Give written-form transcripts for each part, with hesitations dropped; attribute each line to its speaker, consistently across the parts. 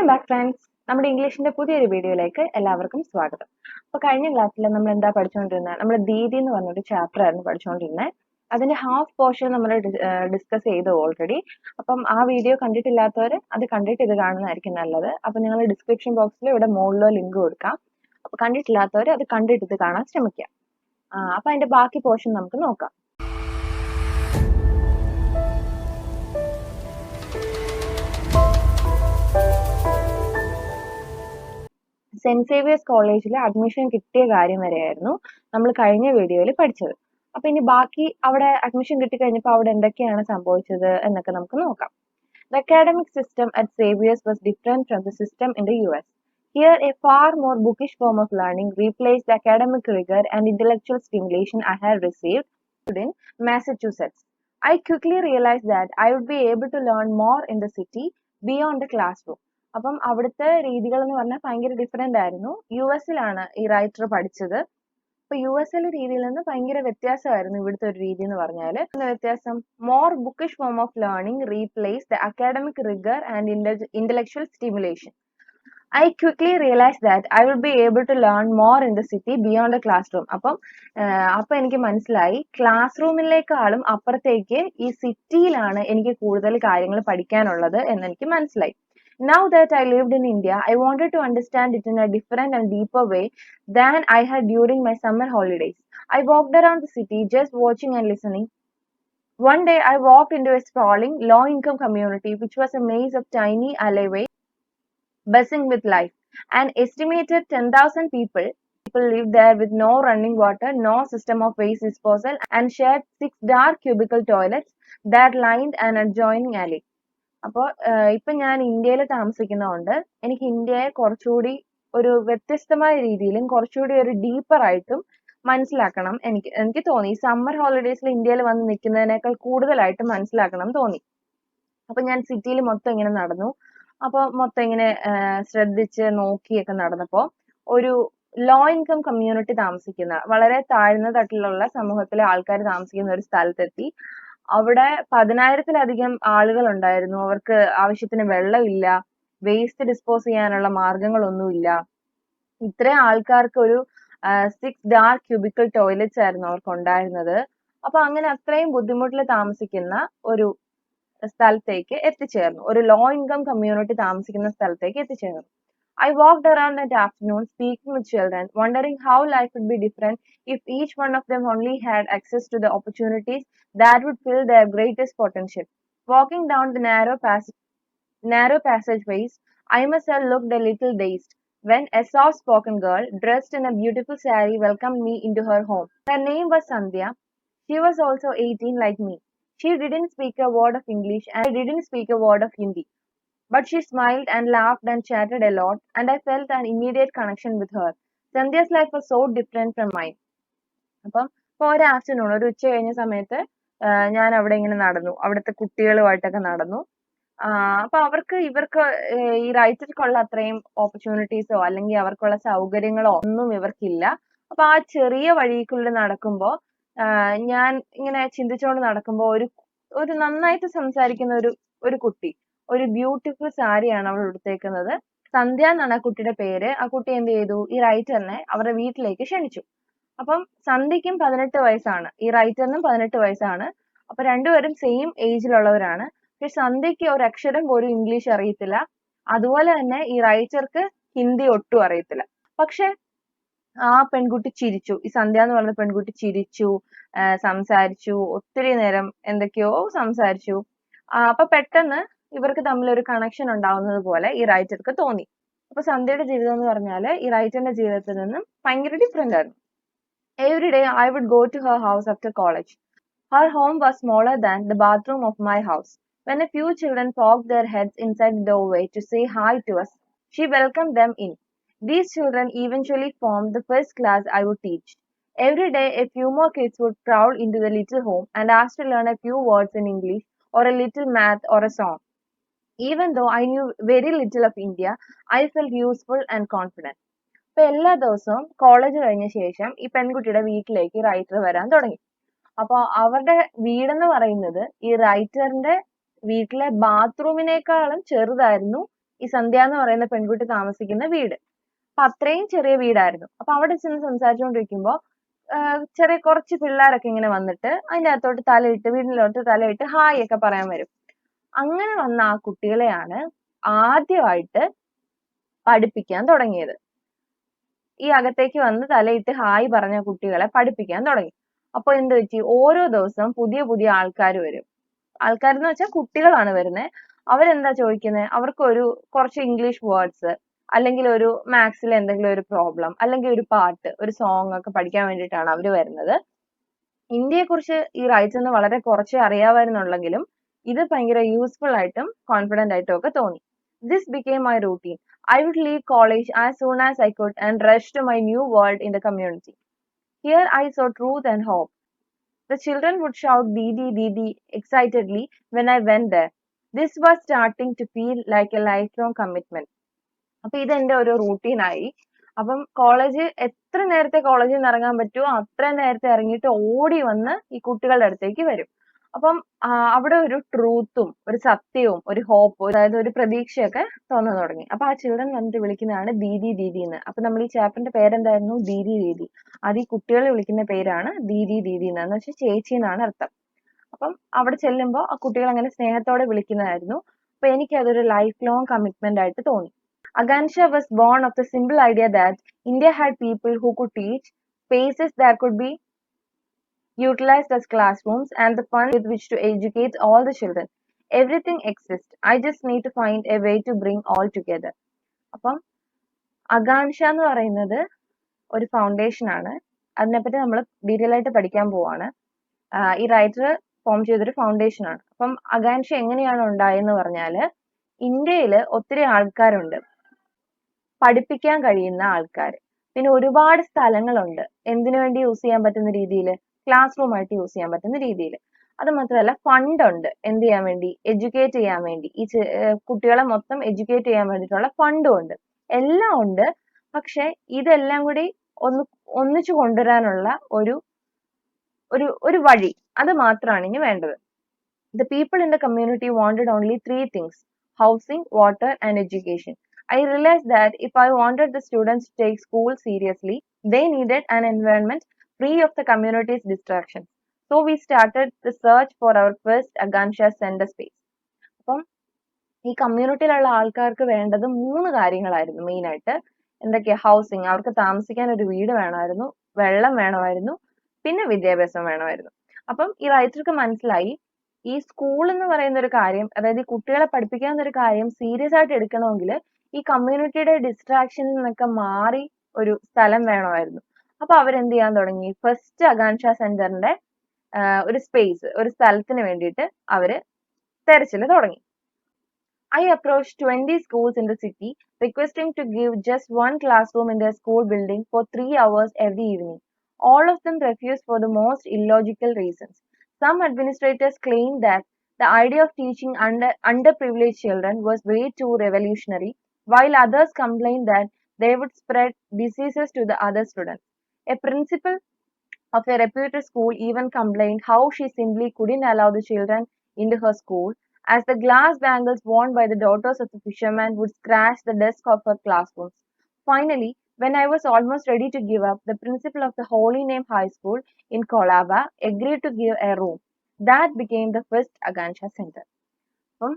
Speaker 1: Welcome back friends. നമ്മുടെ ഇംഗ്ലീഷിന്റെ പുതിയൊരു വീഡിയോയിലേക്ക് എല്ലാവർക്കും സ്വാഗതം. അപ്പോൾ കഴിഞ്ഞ ക്ലാസ്സിൽ നമ്മൾ എന്താ പഠിച്ചുകൊണ്ടിരുന്നത്? നമ്മൾ ദീദി എന്ന് പറഞ്ഞൊരു ചാപ്റ്റർ ആയിരുന്നു പഠിച്ചുകൊണ്ടിരുന്നത്. അതിന്റെ ഹാഫ് പോർഷൻ നമ്മൾ ഡിസ്കസ് ചെയ്തു ഓൾറെഡി. അപ്പം ആ വീഡിയോ കണ്ടിട്ടില്ലാത്തവർ അത് കണ്ടിട്ട് ഇത് കാണുന്നതായിരിക്കും നല്ലത്. അപ്പം ഞങ്ങൾ ഡിസ്ക്രിപ്ഷൻ ബോക്സിൽ ഇവിടെ മുകളിലോ ലിങ്ക് കൊടുക്കാം. അപ്പോൾ കണ്ടിട്ടില്ലാത്തവർ അത് കണ്ടിട്ട് ഇത് കാണാൻ ശ്രമിക്കുക. അപ്പം അതിന്റെ ബാക്കി പോർഷൻ നമുക്ക് നോക്കാം. സെന്റ് സേവിയേഴ്സ് കോളേജിൽ അഡ്മിഷൻ കിട്ടിയ കാര്യം വരെയായിരുന്നു നമ്മൾ കഴിഞ്ഞ വീഡിയോയിൽ പഠിച്ചത്. അപ്പൊ ഇനി ബാക്കി അവിടെ അഡ്മിഷൻ കിട്ടിക്കഴിഞ്ഞപ്പോൾ അവിടെ എന്തൊക്കെയാണ് സംഭവിച്ചത് എന്നൊക്കെ നമുക്ക് നോക്കാം. The academic system at Xavier's was different from the system in the US. Here, a far more bookish form of learning replaced the academic rigor and intellectual stimulation I had received in Massachusetts. I quickly realized that I would be able to learn more in the city beyond the classroom. അപ്പം അവിടുത്തെ രീതികൾ എന്ന് പറഞ്ഞാൽ ഭയങ്കര different ആയിരുന്നു. US-ലാണ് ഈ writer പഠിച്ചത്. അപ്പൊ US-ലെ രീതിയിൽ നിന്ന് ഭയങ്കര വ്യത്യാസമായിരുന്നു ഇവിടുത്തെ ഒരു രീതി എന്ന് പറഞ്ഞാൽ. വ്യത്യാസം, more Bookish form of learning replace the academic rigger and intellectual stimulation. I quickly realized that I would be able to learn more in the city beyond the classroom. അപ്പം എനിക്ക് മനസ്സിലായി ക്ലാസ് റൂമിലേക്കാളും അപ്പുറത്തേക്ക് ഈ സിറ്റിയിലാണ് എനിക്ക് കൂടുതൽ കാര്യങ്ങൾ പഠിക്കാനുള്ളത് എന്ന് എനിക്ക് മനസ്സിലായി. Now that I lived in India, I wanted to understand it in a different and deeper way than I had during my summer holidays. I walked around the city just watching and listening. One day I walked into a sprawling, low-income community which was a maze of tiny alleyways buzzing with life. An estimated 10,000 people lived there with no running water, no system of waste disposal, and shared 6 dark cubicle toilets that lined an adjoining alley. അപ്പോൾ ഇപ്പം ഞാൻ ഇന്ത്യയിൽ താമസിക്കുന്നതുകൊണ്ട് എനിക്ക് ഇന്ത്യയെ കുറച്ചുകൂടി ഒരു വ്യത്യസ്തമായ രീതിയിലും കുറച്ചുകൂടി ഒരു ഡീപ്പർ ആയിട്ടും മനസ്സിലാക്കണം എനിക്ക് തോന്നി. സമ്മർ ഹോളിഡേയ്സിൽ ഇന്ത്യയിൽ വന്ന് നിൽക്കുന്നതിനേക്കാൾ കൂടുതലായിട്ട് മനസ്സിലാക്കണം തോന്നി. അപ്പൊ ഞാൻ സിറ്റിയിൽ മൊത്തം ഇങ്ങനെ നടന്നു. അപ്പോൾ മൊത്തം ഇങ്ങനെ ശ്രദ്ധിച്ച് നോക്കിയൊക്കെ നടന്നപ്പോൾ ഒരു ലോ ഇൻകം കമ്മ്യൂണിറ്റി താമസിക്കുന്ന, വളരെ താഴ്ന്ന തട്ടിലുള്ള സമൂഹത്തിലെ ആൾക്കാർ താമസിക്കുന്ന ഒരു സ്ഥലത്തെത്തി. അവിടെ 10,000-ലധികം ആളുകൾ ഉണ്ടായിരുന്നു. അവർക്ക് ആവശ്യത്തിന് വെള്ളമില്ല, വേസ്റ്റ് ഡിസ്പോസ് ചെയ്യാനുള്ള മാർഗങ്ങളൊന്നുമില്ല. ഇത്രയും ആൾക്കാർക്ക് ഒരു 6 ഡാർക്ക് ക്യൂബിക്കൽ ടോയ്ലറ്റ്സ് ആയിരുന്നു അവർക്ക് ഉണ്ടായിരുന്നത്. അപ്പൊ അങ്ങനെ അത്രയും ബുദ്ധിമുട്ടിൽ താമസിക്കുന്ന ഒരു സ്ഥലത്തേക്ക് എത്തിച്ചേർന്നു, ഒരു ലോ ഇൻകം കമ്മ്യൂണിറ്റി താമസിക്കുന്ന സ്ഥലത്തേക്ക് എത്തിച്ചേർന്നു. I walked around that afternoon speaking with children, wondering how life would be different if each one of them only had access to the opportunities that would fill their greatest potential. Walking down the narrow passageways, I myself looked a little dazed when a soft-spoken girl dressed in a beautiful saree welcomed me into her home. Her name was Sandhya. She was also 18 like me. She didn't speak a word of English and I didn't speak a word of Hindi. But she smiled and laughed and chatted a lot, and I felt an immediate connection with her. Sandhya's life was so different from mine. അപ്പം ഒരു afternoon, ഒരു ഉച്ച കഴിഞ്ഞ സമയത്ത് ഞാൻ അവിടെ ഇങ്ങനെ നടന്നു, അവിടുത്തെ കുട്ടികളുമായിട്ടൊക്കെ നടന്നു. അപ്പൊ ഇവർക്ക് ഈ റൈറ്റർക്കുള്ള അത്രയും ഓപ്പർച്യൂണിറ്റീസോ അല്ലെങ്കിൽ അവർക്കുള്ള സൗകര്യങ്ങളോ ഒന്നും ഇവർക്കില്ല. അപ്പൊ ആ ചെറിയ വഴിക്കുള്ളിൽ നടക്കുമ്പോൾ ഞാൻ ഇങ്ങനെ ചിന്തിച്ചുകൊണ്ട് നടക്കുമ്പോൾ ഒരു നന്നായിട്ട് സംസാരിക്കുന്ന ഒരു കുട്ടി, ഒരു ബ്യൂട്ടിഫുൾ സാരിയാണ് അവൾ ഉടുത്തേക്കുന്നത്. സന്ധ്യ എന്നാണ് ആ കുട്ടിയുടെ പേര്. ആ കുട്ടി എന്ത് ചെയ്തു, ഈ റൈറ്ററിനെ അവരുടെ വീട്ടിലേക്ക് ക്ഷണിച്ചു. അപ്പം സന്ധ്യയ്ക്കും 18 വയസ്സാണ്, ഈ റൈറ്ററിനും 18 വയസ്സാണ്. അപ്പൊ രണ്ടുപേരും സെയിം ഏജിലുള്ളവരാണ്. പക്ഷെ സന്ധ്യയ്ക്ക് ഒരു അക്ഷരം പോലും ഇംഗ്ലീഷ് അറിയത്തില്ല. അതുപോലെ തന്നെ ഈ റൈറ്റർക്ക് ഹിന്ദി ഒട്ടും അറിയത്തില്ല. പക്ഷെ ആ പെൺകുട്ടി ചിരിച്ചു, ഈ സന്ധ്യ എന്ന് പറയുന്ന പെൺകുട്ടി ചിരിച്ചു, സംസാരിച്ചു, ഒത്തിരി നേരം എന്തൊക്കെയോ സംസാരിച്ചു. അപ്പൊ പെട്ടെന്ന് ഇവർക്ക് തമ്മിൽ ഒരു കണക്ഷൻ ഉണ്ടാവുന്നത് പോലെ ഈ റൈറ്റർക്ക് തോന്നി. അപ്പൊ സന്ധ്യയുടെ ജീവിതം എന്ന് പറഞ്ഞാല് ഈ റൈറ്ററിന്റെ ജീവിതത്തിൽ നിന്നും ഭയങ്കര ഡിഫറെന്റ് ആയിരുന്നു. Every day I would go to her house after college. Her home was smaller than the bathroom of my house. When a few children poked their heads inside the doorway to say hi to us, she welcomed them in. These children eventually formed the first class I would teach. Every day a few more kids would crowd into the little home and ask to learn a few words in English or a little math or a song. Even though I knew very little of India, I felt useful and confident. അപ്പൊ എല്ലാ ദിവസവും college കഴിഞ്ഞ ശേഷം ഈ പെൺകുട്ടിയുടെ വീട്ടിലേക്ക് writer വരാൻ തുടങ്ങി. അപ്പൊ അവരുടെ വീടെന്ന് പറയുന്നത് ഈ റൈറ്ററിന്റെ വീട്ടിലെ ബാത്റൂമിനേക്കാളും ചെറുതായിരുന്നു ഈ സന്ധ്യ എന്ന് പറയുന്ന പെൺകുട്ടി താമസിക്കുന്ന വീട്. അപ്പൊ അത്രയും ചെറിയ വീടായിരുന്നു. അപ്പൊ അവിടെ ചെന്ന് സംസാരിച്ചുകൊണ്ടിരിക്കുമ്പോ ചെറിയ കുറച്ച് പിള്ളേരൊക്കെ ഇങ്ങനെ വന്നിട്ട് അതിന്റെ അകത്തോട്ട് തലയിട്ട് വീടിനകത്തോട്ട് തലയിട്ട് ഹായ് ഒക്കെ പറയാൻ വരും. അങ്ങനെ വന്ന ആ കുട്ടികളെയാണ് ആദ്യമായിട്ട് പഠിപ്പിക്കാൻ തുടങ്ങിയത്. ഈ അകത്തേക്ക് വന്ന് തലയിട്ട് ഹായ് പറഞ്ഞ കുട്ടികളെ പഠിപ്പിക്കാൻ തുടങ്ങി. അപ്പൊ എന്ത് പറ്റി, ഓരോ ദിവസവും പുതിയ പുതിയ ആൾക്കാർ വരും. ആൾക്കാരെന്ന് വെച്ചാൽ കുട്ടികളാണ് വരുന്നത്. അവരെന്താ ചോദിക്കുന്നത്, അവർക്ക് കുറച്ച് ഇംഗ്ലീഷ് വേർഡ്സ്, അല്ലെങ്കിൽ ഒരു മാത്സിൽ എന്തെങ്കിലും ഒരു പ്രോബ്ലം, അല്ലെങ്കിൽ ഒരു പാട്ട്, ഒരു സോങ് ഒക്കെ പഠിക്കാൻ വേണ്ടിയിട്ടാണ് അവർ വരുന്നത്. ഇന്ത്യയെക്കുറിച്ച് ഈ റൈറ്റ്സിന് വളരെ കുറച്ചേ അറിയാമായിരുന്നുള്ളെങ്കിലും ഇത് ഭയങ്കര യൂസ്ഫുൾ ആയിട്ടും കോൺഫിഡന്റ് ആയിട്ടും ഒക്കെ തോന്നി. This became my routine. I would leave college as soon as I could and rush to my new world in the community. Here I saw truth and hope. The children would shout Didi, Didi excitedly when I went there. This was starting to feel like a lifelong commitment. അപ്പൊ ഇതെന്റെ ഒരു റൂട്ടീനായി. അപ്പം എത്ര നേരത്തെ കോളേജിൽ നിന്ന് ഇറങ്ങാൻ പറ്റുമോ അത്ര നേരത്തെ ഇറങ്ങിയിട്ട് ഓടി വന്ന് ഈ കുട്ടികളുടെ അടുത്തേക്ക് വരും. അപ്പം അവിടെ ഒരു ട്രൂത്തും ഒരു സത്യവും ഒരു ഹോപ്പും, അതായത് ഒരു പ്രതീക്ഷയൊക്കെ തോന്നാൻ തുടങ്ങി. അപ്പൊ ആ ചിൽഡ്രൻ വന്നിട്ട് വിളിക്കുന്നതാണ് ദീദി ദീദി എന്ന്. അപ്പൊ നമ്മൾ ഈ ചാപ്റ്ററിന്റെ പേരെന്തായിരുന്നു, ദീദി ദീദി. അത് ഈ കുട്ടികളെ വിളിക്കുന്ന പേരാണ് ദീദി ദീദി എന്ന് വെച്ചാൽ ചേച്ചി എന്നാണ് അർത്ഥം. അപ്പം അവിടെ ചെല്ലുമ്പോൾ ആ കുട്ടികൾ അങ്ങനെ സ്നേഹത്തോടെ വിളിക്കുന്നതായിരുന്നു. അപ്പൊ എനിക്ക് അതൊരു ലൈഫ് ലോങ് കമ്മിറ്റ്മെന്റ് ആയിട്ട് തോന്നി. Agansha was born of the simple idea that India had people who could teach, spaces that could be utilized as classrooms, and the funds with which to educate all the children. Everything exists. I just need to find a way to bring all together. അപ്പം അഗാൻഷ എന്ന് പറയുന്നത് ഒരു foundation ആണ്. അതിനെപ്പറ്റി നമ്മൾ detail ആയിട്ട് പഠിക്കാൻ പോവാണ്. ഈ റൈറ്റർ ഫോം ചെയ്തൊരു ഫൗണ്ടേഷൻ ആണ്. അപ്പം അഗാൻഷ എങ്ങനെയാണ് ഉണ്ടായെന്ന് പറഞ്ഞാല്, ഇന്ത്യയിൽ ഒത്തിരി ആൾക്കാരുണ്ട്, പഠിപ്പിക്കാൻ കഴിയുന്ന ആൾക്കാർ. പിന്നെ ഒരുപാട് സ്ഥലങ്ങളുണ്ട് എന്തിനു വേണ്ടി യൂസ് ചെയ്യാൻ പറ്റുന്ന രീതിയിൽ, ക്ലാസ് റൂം ആയിട്ട് യൂസ് ചെയ്യാൻ പറ്റുന്ന രീതിയിൽ. അത് മാത്രമല്ല ഫണ്ട് ഉണ്ട് എന്ത് ചെയ്യാൻ വേണ്ടി, എഡ്യൂക്കേറ്റ് ചെയ്യാൻ വേണ്ടി. ഈ കുട്ടികളെ മൊത്തം എഡ്യൂക്കേറ്റ് ചെയ്യാൻ വേണ്ടിയിട്ടുള്ള ഫണ്ടും ഉണ്ട്, എല്ലാം ഉണ്ട്. പക്ഷെ ഇതെല്ലാം കൂടി ഒന്നിച്ചു കൊണ്ടുവരാനുള്ള ഒരു വഴി, അത് മാത്രമാണ് ഇനി വേണ്ടത്. The people in the community wanted only 3 things: housing, water, and education. I realized that if I wanted the students to take school seriously, they needed an environment free of the community's distractions. So we started the search for our first Agansha Center space. അപ്പം ഈ കമ്മ്യൂണിറ്റിയിലുള്ള ആൾക്കാർക്ക് വേണ്ടത് 3 കാര്യങ്ങളായിരുന്നു main ആയിട്ട്. എന്തൊക്കെയാ, housing, അവർക്ക് താമസിക്കാൻ ഒരു വീട് വേണമായിരുന്നു, വെള്ളം വേണമായിരുന്നു, പിന്നെ വിദ്യാഭ്യാസം വേണമായിരുന്നു. അപ്പം ഈ റൈറ്റർക്ക് മനസ്സിലായി, ഈ സ്കൂൾ എന്ന് പറയുന്ന ഒരു കാര്യം, അതായത് ഈ കുട്ടികളെ പഠിപ്പിക്കാവുന്ന ഒരു കാര്യം സീരിയസ് ആയിട്ട് എടുക്കണമെങ്കിൽ ഈ കമ്മ്യൂണിറ്റിയുടെ ഡിസ്ട്രാക്ഷനിൽ നിന്നൊക്കെ മാറി ഒരു സ്ഥലം വേണമായിരുന്നു. അപ്പൊ അവരെന്ത് ചെയ്യാൻ തുടങ്ങി, ഫസ്റ്റ് അഗാൻഷ സെന്ററിന്റെ ഒരു സ്പേസ്, ഒരു സ്ഥലത്തിന് വേണ്ടിയിട്ട് അവര് തെരച്ചിൽ തുടങ്ങി. I approached 20 schools in the city, requesting to give just one classroom in their school building for 3 hours every evening. All of them refused for the most illogical reasons. Some administrators claimed that the idea of teaching underprivileged children was way too revolutionary, while others complained that they would spread diseases to the other students. A principal of a reputed school even complained how she simply couldn't allow the children into her school, as the glass bangles worn by the daughters of the fisherman would scratch the desk of her classrooms. Finally, when I was almost ready to give up, the principal of the Holy Name High School in Colaba agreed to give a room. That became the first Agansha Center. അപ്പം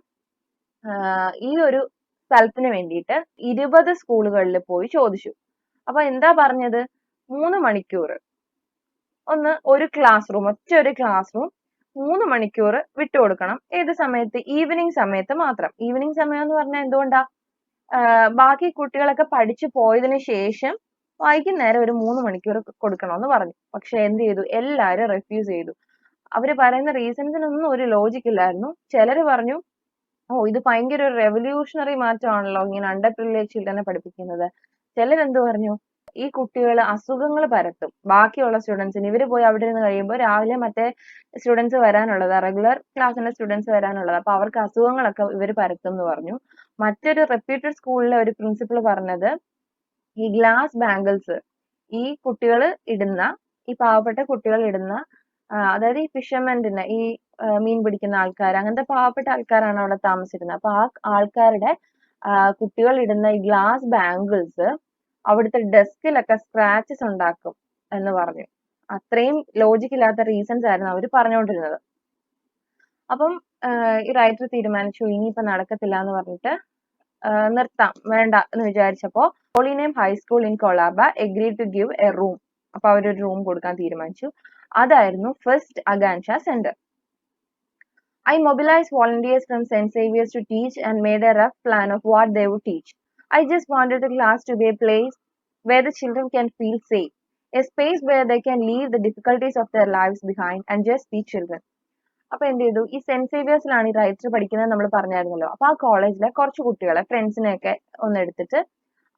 Speaker 1: ഈ ഒരു സ്ഥലത്തിന് വേണ്ടിയിട്ട് 20 സ്കൂളുകളിൽ പോയി ചോദിച്ചു. അപ്പൊ എന്താ പറഞ്ഞത്, 3 മണിക്കൂർ ഒരു ക്ലാസ് റൂം, ഒരു ക്ലാസ് റൂം 3 മണിക്കൂർ വിട്ടുകൊടുക്കണം. ഏത് സമയത്ത്, ഈവനിങ് സമയത്ത് മാത്രം. ഈവനിങ് സമയം എന്ന് പറഞ്ഞാൽ എന്തുകൊണ്ടാ, ബാക്കി കുട്ടികളൊക്കെ പഠിച്ചു പോയതിനു ശേഷം വൈകുന്നേരം ഒരു 3 മണിക്കൂർ കൊടുക്കണമെന്ന് പറഞ്ഞു. പക്ഷെ എന്ത് ചെയ്തു, എല്ലാവരും റെഫ്യൂസ് ചെയ്തു. അവര് പറയുന്ന റീസൺസിനൊന്നും ഒരു ലോജിക് ഇല്ലായിരുന്നു. ചിലര് പറഞ്ഞു, ഇത് ഭയങ്കര ഒരു റെവല്യൂഷണറി മാറ്റമാണല്ലോ ഇങ്ങനെ അണ്ടർ പ്രിവിലേജ് ചിൽഡ്രനെ പഠിപ്പിക്കുന്നത്. ചിലരെന്ത് പറഞ്ഞു, ഈ കുട്ടികൾ അസുഖങ്ങൾ പരത്തും ബാക്കിയുള്ള സ്റ്റുഡൻസിന്. ഇവര് പോയി അവിടെ ഇരുന്ന് കഴിയുമ്പോൾ രാവിലെ മറ്റേ സ്റ്റുഡൻസ് വരാനുള്ളതാ, റെഗുലർ ക്ലാസ്സിന്റെ സ്റ്റുഡൻസ് വരാനുള്ളത്, അപ്പൊ അവർക്ക് അസുഖങ്ങളൊക്കെ ഇവര് പരത്തും എന്ന് പറഞ്ഞു. മറ്റൊരു റെപ്യൂട്ടഡ് സ്കൂളിലെ ഒരു പ്രിൻസിപ്പൾ പറഞ്ഞത്, ഈ ഗ്ലാസ് ബാംഗിൾസ് ഈ കുട്ടികൾ ഇടുന്ന, ഈ പാവപ്പെട്ട കുട്ടികൾ ഇടുന്ന, അതായത് ഈ ഫിഷർമെന്റിന്, ഈ മീൻ പിടിക്കുന്ന ആൾക്കാർ, അങ്ങനത്തെ പാവപ്പെട്ട ആൾക്കാരാണ് അവിടെ താമസിക്കുന്നത്. അപ്പൊ ആ ആൾക്കാരുടെ കുട്ടികൾ ഇടുന്ന ഈ ഗ്ലാസ് ബാംഗിൾസ് അവിടുത്തെ ഡെസ്കിലൊക്കെ സ്ക്രാച്ചസ് ഉണ്ടാക്കും എന്ന് പറഞ്ഞു. അത്രയും ലോജിക് ഇല്ലാത്ത റീസൺസ് ആയിരുന്നു അവർ പറഞ്ഞുകൊണ്ടിരുന്നത്. അപ്പം ഈ റൈറ്റർ തീരുമാനിച്ചു ഇനിയിപ്പോ നടക്കത്തില്ല എന്ന് പറഞ്ഞിട്ട് നിർത്താം, വേണ്ട എന്ന് വിചാരിച്ചപ്പോ പോളിനിയം high school in Colaba agreed to give a room. അപ്പൊ അവരൊരു റൂം കൊടുക്കാൻ തീരുമാനിച്ചു. അതായിരുന്നു first Akanksha centre. I mobilized volunteers from St. Xavier's to teach and made a rough plan of what they would teach. I just wanted the class to be a place where the children can feel safe, a space where they can leave the difficulties of their lives behind and just be children. അപ്പൊ എന്ത് ചെയ്തു, ഈ saint സേവിയേഴ്സിലാണ് ഈ writer പഠിക്കുന്നത് നമ്മൾ പറഞ്ഞായിരുന്നല്ലോ. അപ്പൊ ആ കോളേജിലെ കുറച്ച് കുട്ടികളെ ഫ്രണ്ട്സിനെയൊക്കെ ഒന്ന് എടുത്തിട്ട്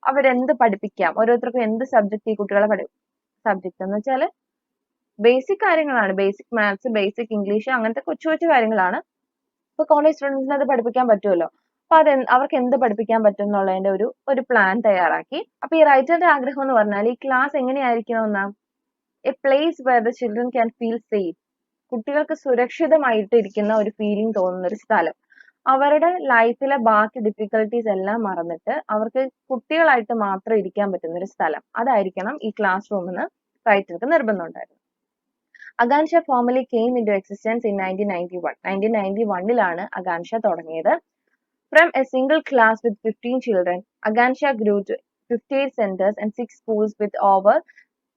Speaker 1: അവരെന്ത് പഠിപ്പിക്കാം, ഓരോരുത്തർക്കും എന്ത് സബ്ജക്ട് ഈ കുട്ടികളെ സബ്ജക്ട് എന്ന് വെച്ചാല് ബേസിക് കാര്യങ്ങളാണ്, ബേസിക് മാത്സ്, ബേസിക് ഇംഗ്ലീഷ്, അങ്ങനത്തെ കൊച്ചു കൊച്ചു കാര്യങ്ങളാണ്. ഇപ്പൊ കോളേജ് സ്റ്റുഡൻസിന് അത് പഠിപ്പിക്കാൻ പറ്റുമല്ലോ. അപ്പൊ അവർക്ക് എന്ത് പഠിപ്പിക്കാൻ പറ്റും എന്നുള്ളതിന്റെ ഒരു പ്ലാൻ തയ്യാറാക്കി. അപ്പൊ ഈ റൈറ്ററിന്റെ ആഗ്രഹം എന്ന് പറഞ്ഞാൽ ഈ ക്ലാസ് എങ്ങനെയായിരിക്കണമെന്നാ, a place where the children can feel safe, കുട്ടികൾക്ക് സുരക്ഷിതമായിട്ട് ഇരിക്കുന്ന ഒരു ഫീലിംഗ് തോന്നുന്ന ഒരു സ്ഥലം. അവരുടെ ലൈഫിലെ ബാക്കി ഡിഫിക്കൽട്ടീസ് എല്ലാം മറന്നിട്ട് അവർക്ക് കുട്ടികളായിട്ട് മാത്രം ഇരിക്കാൻ പറ്റുന്ന ഒരു സ്ഥലം, അതായിരിക്കണം ഈ ക്ലാസ് റൂം എന്ന് റൈറ്റർക്ക് നിർബന്ധമുണ്ടായിരുന്നു. Akanksha formally came in to existence in 1991. 1991 Akanksha തുടങ്ങിയത്. From a single class with 15 children, Agansha grew to 58 centers and 6 schools with over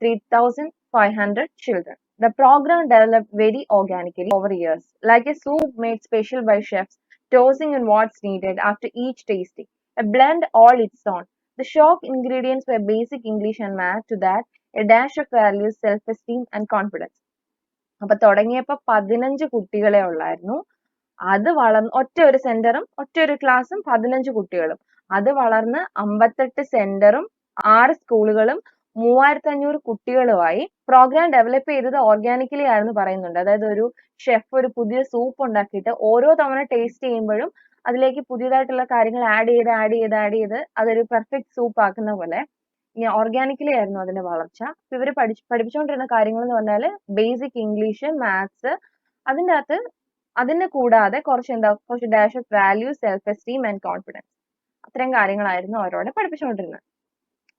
Speaker 1: 3,500 children. The program developed very organically over years, like a soup made special by chefs, tossing in what's needed after each tasting, a blend all its own. The shock ingredients were basic English and math, to that a dash of values, self-esteem and confidence. അപ്പൊ തുടങ്ങിയപ്പോ 15 കുട്ടികളെ ഉള്ളായിരുന്നു. അത് വളർന്ന് ഒറ്റ ഒരു സെന്ററും ഒറ്റ ഒരു ക്ലാസ്സും 15 കുട്ടികളും, അത് വളർന്ന് 58 സെന്ററും 6 സ്കൂളുകളും 3500 കുട്ടികളുമായി. പ്രോഗ്രാം ഡെവലപ്പ് ചെയ്തത് ഓർഗാനിക്കലി ആയിരുന്നു പറയുന്നുണ്ട്. അതായത് ഒരു ഷെഫ് ഒരു പുതിയ സൂപ്പ് ഉണ്ടാക്കിയിട്ട് ഓരോ തവണ ടേസ്റ്റ് ചെയ്യുമ്പോഴും അതിലേക്ക് പുതിയതായിട്ടുള്ള കാര്യങ്ങൾ ആഡ് ചെയ്ത് അതൊരു പെർഫെക്റ്റ് സൂപ്പ് ആക്കുന്ന പോലെ ഓർഗാനിക്കലി ആയിരുന്നു അതിന്റെ വളർച്ച. ഇവര് പഠിപ്പിച്ചുകൊണ്ടിരുന്ന കാര്യങ്ങൾ എന്ന് പറഞ്ഞാല് ബേസിക് ഇംഗ്ലീഷ്, മാത്സ്, അതിൻ്റെ അകത്ത് അതിന് കൂടാതെ കുറച്ച് dash of value, self esteem and confidence, അത്രയും കാര്യങ്ങളായിരുന്നു അവരോട് പഠിപ്പിച്ചുകൊണ്ടിരുന്നത്.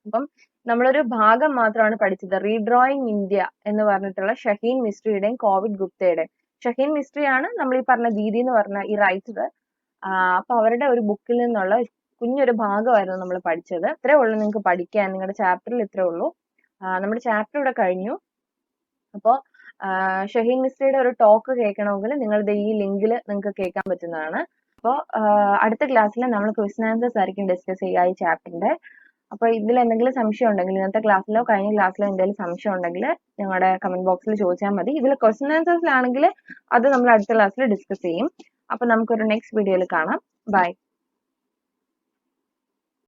Speaker 1: അപ്പം നമ്മളൊരു ഭാഗം മാത്രമാണ് പഠിച്ചത്. റീഡ്രോയിങ് ഇന്ത്യ എന്ന് പറഞ്ഞിട്ടുള്ള ഷഹീൻ മിസ്ട്രിയുടെയും കോവിഡ് ഗുപ്തയുടെയും. ഷഹീൻ മിസ്ട്രിയാണ് നമ്മൾ ഈ പറഞ്ഞ ദീദി എന്ന് പറഞ്ഞ ഈ റൈറ്റർ. അപ്പൊ അവരുടെ ഒരു ബുക്കിൽ നിന്നുള്ള കുഞ്ഞൊരു ഭാഗമായിരുന്നു നമ്മൾ പഠിച്ചത്. ഇത്രേ ഉള്ളൂ നിങ്ങൾക്ക് പഠിക്കാൻ, നിങ്ങളുടെ ചാപ്റ്ററിൽ ഇത്രേ ഉള്ളൂ. നമ്മുടെ ചാപ്റ്റർ ഇവിടെ കഴിഞ്ഞു. അപ്പോൾ ഷഹീൻ മിസ്രിയുടെ ഒരു ടോക്ക് കേൾക്കണമെങ്കിൽ നിങ്ങളുടെ ഈ ലിങ്കിൽ നിങ്ങൾക്ക് കേൾക്കാൻ പറ്റുന്നതാണ്. അപ്പോൾ അടുത്ത ക്ലാസ്സിൽ നമ്മൾ ക്വസ്റ്റ്യൻ ആൻസേഴ്സ് ആയിരിക്കും ഡിസ്കസ് ചെയ്യുക ഈ ചാപ്റ്ററിന്റെ. അപ്പോൾ ഇതിൽ എന്തെങ്കിലും സംശയം ഉണ്ടെങ്കിൽ, ഇന്നത്തെ ക്ലാസ്സിലോ കഴിഞ്ഞ ക്ലാസ്സിലോ എന്തെങ്കിലും സംശയം ഉണ്ടെങ്കിൽ ഞങ്ങളുടെ കമന്റ് ബോക്സിൽ ചോദിച്ചാൽ മതി. ഇതിൽ ക്വസ്റ്റ്യൻ ആൻസേഴ്സിലാണെങ്കിൽ അത് നമ്മൾ അടുത്ത ക്ലാസ്സിൽ ഡിസ്കസ് ചെയ്യും. അപ്പോൾ നമുക്കൊരു നെക്സ്റ്റ് വീഡിയോയിൽ കാണാം. ബൈ.